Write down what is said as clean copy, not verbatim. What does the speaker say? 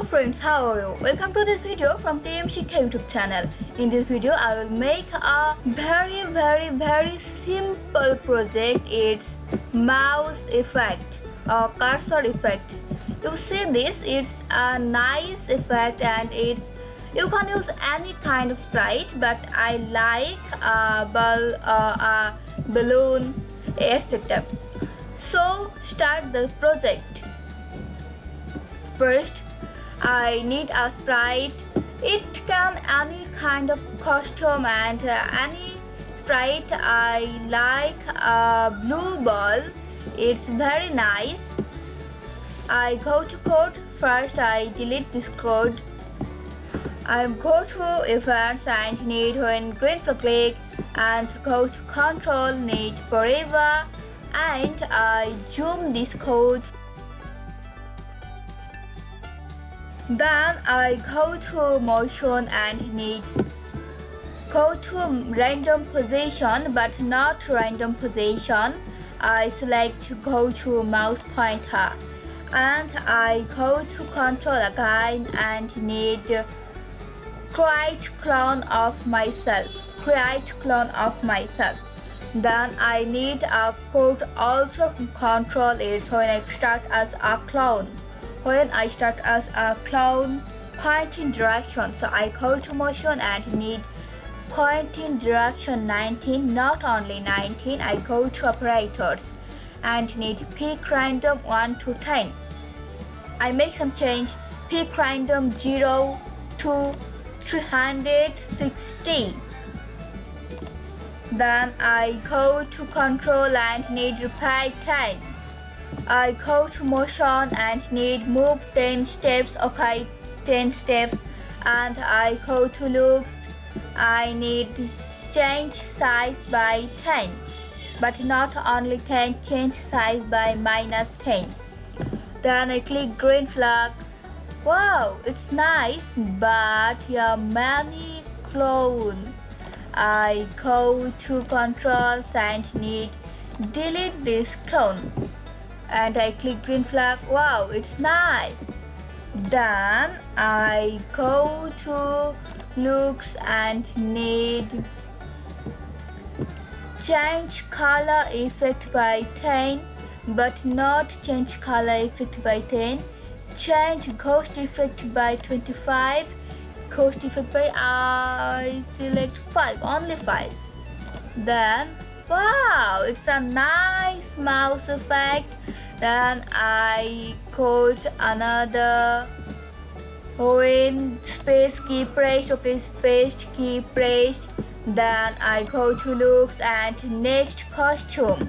Hello friends, how are you? Welcome to this video from Team SHIKKHA YouTube channel. In this video, I will make a very simple project. It's mouse effect or cursor effect. You see this, it's a nice effect and you can use any kind of sprite, but I like a ball, a balloon, etc. So start the project. First, I need a sprite. It can any kind of costume and any sprite. I like a blue ball. It's very nice. I go to code. First, I delete this code. I go to events and need when green for click and go to control need forever and I zoom this code. Then I go to motion and need go to random position but not random position. I select go to mouse pointer and I go to control again and need create clone of myself. Then I need a code also from control it when I start as a clone. When I start as a clone, pointing direction, so I go to motion and need pointing direction 19, not only 19, I go to operators and need pick random 1 to 10. I make some change, pick random 0 to 360. Then I go to control and need repeat 10. I go to motion and need move 10 steps, okay, 10 steps, and I go to looks, I need change size by 10, but not only 10, change size by minus 10. Then I click green flag. Wow, it's nice, but here many clones. I go to controls and need delete this clone. And I click green flag. Wow, it's nice. Then I go to looks and need change color effect by 10, but not change color effect by 10. Change ghost effect by 25. Ghost effect by I select 5, only 5. Then wow, it's a nice mouse effect. Then I go to another when space key pressed, okay, space key pressed. Then I go to looks and next costume.